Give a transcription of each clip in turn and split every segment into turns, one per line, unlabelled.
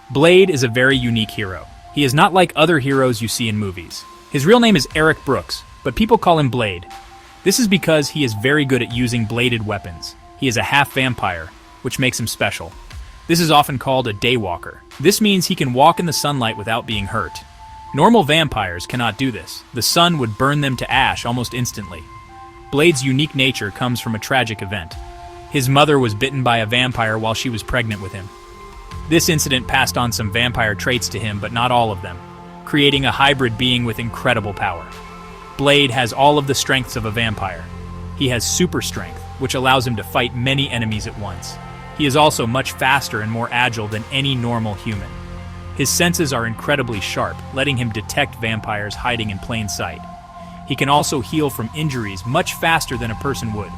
Blade is a very unique hero. He is not like other heroes you see in movies. His real name is Eric Brooks, but people call him Blade. This is because he is very good at using bladed weapons. He is a half-vampire, which makes him special. This is often called a Daywalker. This means he can walk in the sunlight without being hurt. Normal vampires cannot do this. The sun would burn them to ash almost instantly. Blade's unique nature comes from a tragic event. His mother was bitten by a vampire while she was pregnant with him. This incident passed on some vampire traits to him, but not all of them, creating a hybrid being with incredible power. Blade has all of the strengths of a vampire. He has super strength, which allows him to fight many enemies at once. He is also much faster and more agile than any normal human. His senses are incredibly sharp, letting him detect vampires hiding in plain sight. He can also heal from injuries much faster than a person would.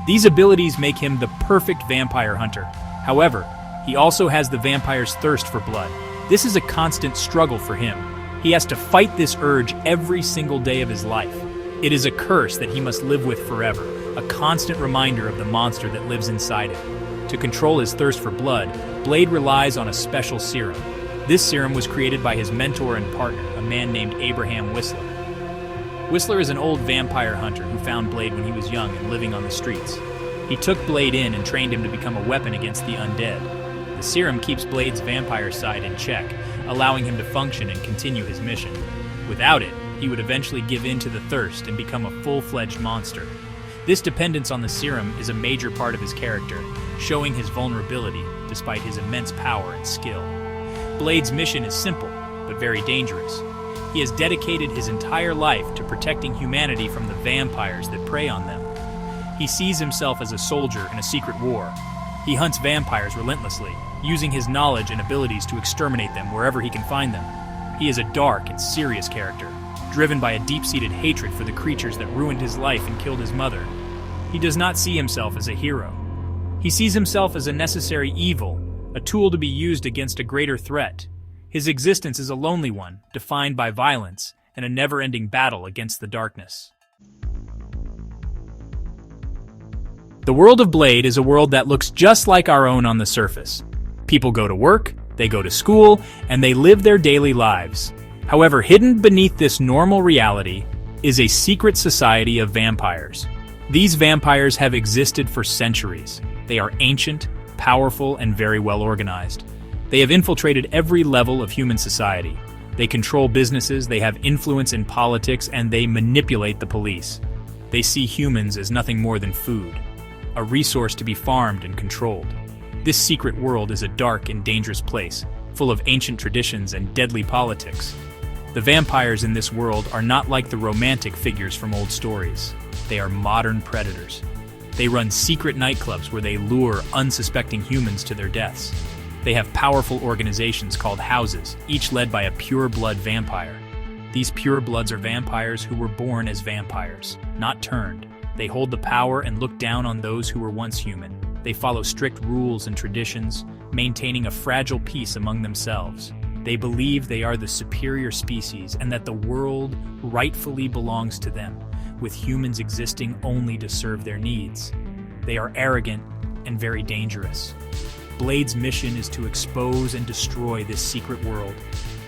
These abilities make him the perfect vampire hunter. However, he also has the vampire's thirst for blood. This is a constant struggle for him. He has to fight this urge every single day of his life. It is a curse that he must live with forever, a constant reminder of the monster that lives inside him. To control his thirst for blood, Blade relies on a special serum. This serum was created by his mentor and partner, a man named Abraham Whistler. Whistler is an old vampire hunter who found Blade when he was young and living on the streets. He took Blade in and trained him to become a weapon against the undead. The serum keeps Blade's vampire side in check, allowing him to function and continue his mission. Without it, he would eventually give in to the thirst and become a full-fledged monster. This dependence on the serum is a major part of his character, showing his vulnerability despite his immense power and skill. Blade's mission is simple, but very dangerous. He has dedicated his entire life to protecting humanity from the vampires that prey on them. He sees himself as a soldier in a secret war. He hunts vampires relentlessly, using his knowledge and abilities to exterminate them wherever he can find them. He is a dark and serious character, driven by a deep-seated hatred for the creatures that ruined his life and killed his mother. He does not see himself as a hero. He sees himself as a necessary evil, a tool to be used against a greater threat. His existence is a lonely one, defined by violence and a never-ending battle against the darkness. The world of Blade is a world that looks just like our own on the surface. People go to work, they go to school, and they live their daily lives. However, hidden beneath this normal reality is a secret society of vampires. These vampires have existed for centuries. They are ancient, powerful, and very well organized. They have infiltrated every level of human society. They control businesses, they have influence in politics, and they manipulate the police. They see humans as nothing more than food, a resource to be farmed and controlled. This secret world is a dark and dangerous place, full of ancient traditions and deadly politics. The vampires in this world are not like the romantic figures from old stories. They are modern predators. They run secret nightclubs where they lure unsuspecting humans to their deaths. They have powerful organizations called houses, each led by a pure-blood vampire. These pure-bloods are vampires who were born as vampires, not turned. They hold the power and look down on those who were once human. They follow strict rules and traditions, maintaining a fragile peace among themselves. They believe they are the superior species and that the world rightfully belongs to them, with humans existing only to serve their needs. They are arrogant and very dangerous. Blade's mission is to expose and destroy this secret world.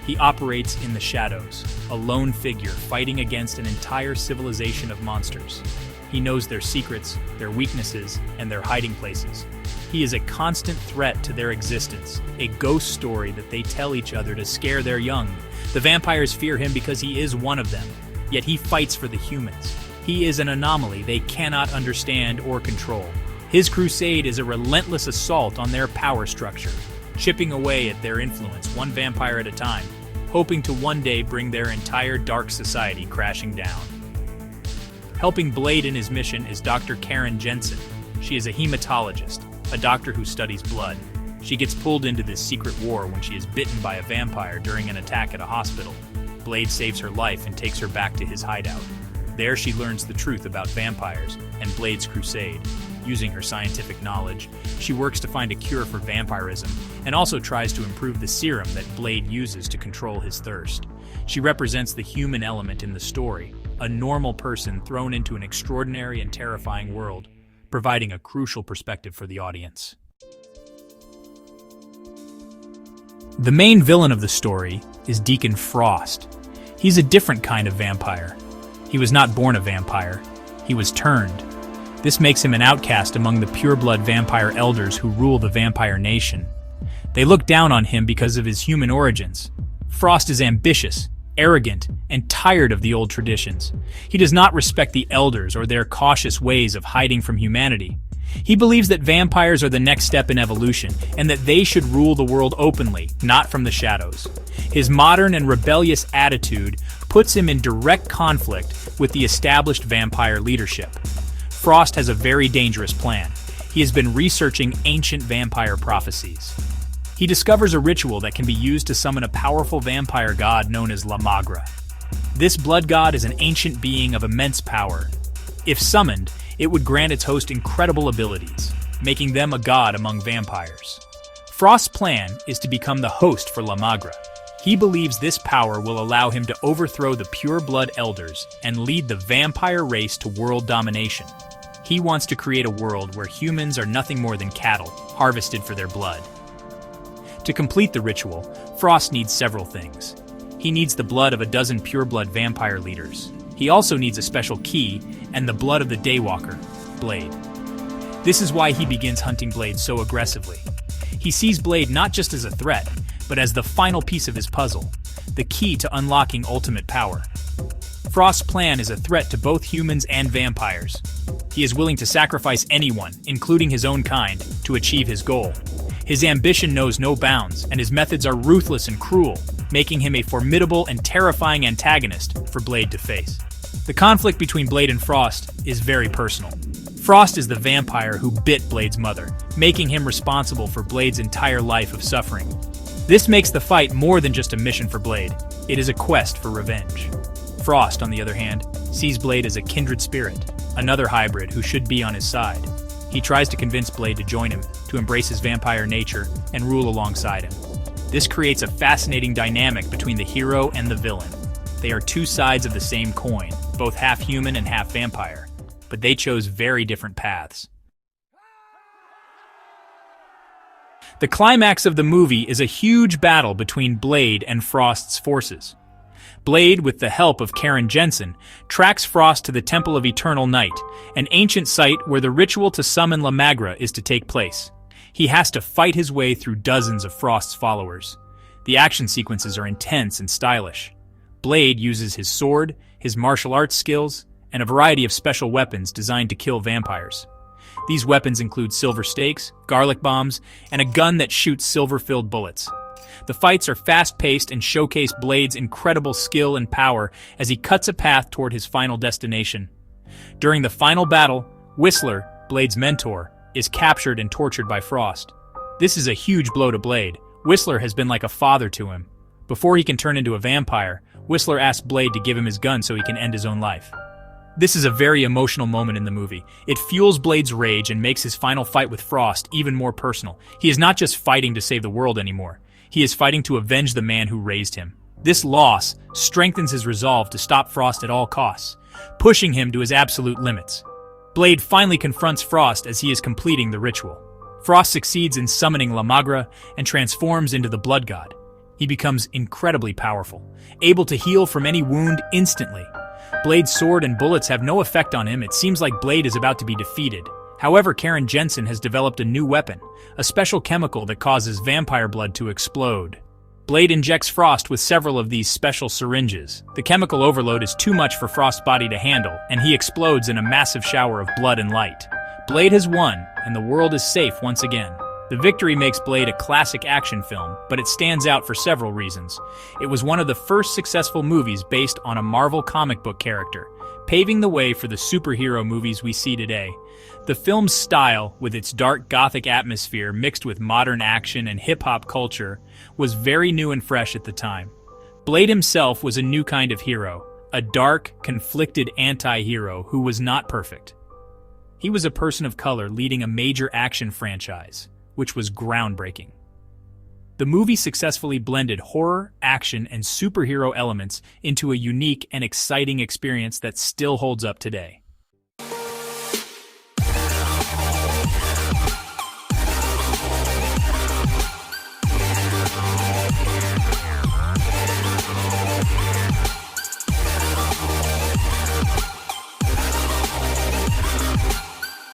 He operates in the shadows, a lone figure fighting against an entire civilization of monsters. He knows their secrets, their weaknesses, and their hiding places. He is a constant threat to their existence, a ghost story that they tell each other to scare their young. The vampires fear him because he is one of them, yet he fights for the humans. He is an anomaly they cannot understand or control. His crusade is a relentless assault on their power structure, chipping away at their influence one vampire at a time, hoping to one day bring their entire dark society crashing down. Helping Blade in his mission is Dr. Karen Jensen. She is a hematologist, a doctor who studies blood. She gets pulled into this secret war when she is bitten by a vampire during an attack at a hospital. Blade saves her life and takes her back to his hideout. There she learns the truth about vampires and Blade's crusade. Using her scientific knowledge, she works to find a cure for vampirism and also tries to improve the serum that Blade uses to control his thirst. She represents the human element in the story, a normal person thrown into an extraordinary and terrifying world, providing a crucial perspective for the audience. The main villain of the story is Deacon Frost. He's a different kind of vampire. He was not born a vampire. He was turned. This makes him an outcast among the pureblood vampire elders who rule the vampire nation. They look down on him because of his human origins. Frost is ambitious, arrogant, and tired of the old traditions. He does not respect the elders or their cautious ways of hiding from humanity. He believes that vampires are the next step in evolution, and that they should rule the world openly, not from the shadows. His modern and rebellious attitude puts him in direct conflict with the established vampire leadership. Frost has a very dangerous plan. He has been researching ancient vampire prophecies. He discovers a ritual that can be used to summon a powerful vampire god known as La Magra. This blood god is an ancient being of immense power. If summoned, it would grant its host incredible abilities, making them a god among vampires. Frost's plan is to become the host for La Magra. He believes this power will allow him to overthrow the pure-blood elders and lead the vampire race to world domination. He wants to create a world where humans are nothing more than cattle, harvested for their blood. To complete the ritual, Frost needs several things. He needs the blood of a dozen pure-blood vampire leaders. He also needs a special key and the blood of the Daywalker, Blade. This is why he begins hunting Blade so aggressively. He sees Blade not just as a threat, but as the final piece of his puzzle, the key to unlocking ultimate power. Frost's plan is a threat to both humans and vampires. He is willing to sacrifice anyone, including his own kind, to achieve his goal. His ambition knows no bounds, and his methods are ruthless and cruel, making him a formidable and terrifying antagonist for Blade to face. The conflict between Blade and Frost is very personal. Frost is the vampire who bit Blade's mother, making him responsible for Blade's entire life of suffering. This makes the fight more than just a mission for Blade. It is a quest for revenge. Frost, on the other hand, sees Blade as a kindred spirit, another hybrid who should be on his side. He tries to convince Blade to join him, to embrace his vampire nature, and rule alongside him. This creates a fascinating dynamic between the hero and the villain. They are two sides of the same coin, both half human and half vampire, but they chose very different paths. The climax of the movie is a huge battle between Blade and Frost's forces. Blade, with the help of Karen Jensen, tracks Frost to the Temple of Eternal Night, an ancient site where the ritual to summon La Magra is to take place. He has to fight his way through dozens of Frost's followers. The action sequences are intense and stylish. Blade uses his sword, his martial arts skills, and a variety of special weapons designed to kill vampires. These weapons include silver stakes, garlic bombs, and a gun that shoots silver-filled bullets. The fights are fast-paced and showcase Blade's incredible skill and power as he cuts a path toward his final destination. During the final battle, Whistler, Blade's mentor, is captured and tortured by Frost. This is a huge blow to Blade. Whistler has been like a father to him. Before he can turn into a vampire, Whistler asks Blade to give him his gun so he can end his own life. This is a very emotional moment in the movie. It fuels Blade's rage and makes his final fight with Frost even more personal. He is not just fighting to save the world anymore. He is fighting to avenge the man who raised him. This loss strengthens his resolve to stop Frost at all costs, pushing him to his absolute limits. Blade finally confronts Frost as he is completing the ritual. Frost succeeds in summoning La Magra and transforms into the Blood God. He becomes incredibly powerful, able to heal from any wound instantly. Blade's sword and bullets have no effect on him. It seems like Blade is about to be defeated. However, Karen Jensen has developed a new weapon, a special chemical that causes vampire blood to explode. Blade injects Frost with several of these special syringes. The chemical overload is too much for Frost's body to handle, and he explodes in a massive shower of blood and light. Blade has won, and the world is safe once again. The victory makes Blade a classic action film, but it stands out for several reasons. It was one of the first successful movies based on a Marvel comic book character, paving the way for the superhero movies we see today. The film's style, with its dark Gothic atmosphere mixed with modern action and hip-hop culture, was very new and fresh at the time. Blade himself was a new kind of hero, a dark, conflicted anti-hero who was not perfect. He was a person of color leading a major action franchise, which was groundbreaking. The movie successfully blended horror, action, and superhero elements into a unique and exciting experience that still holds up today.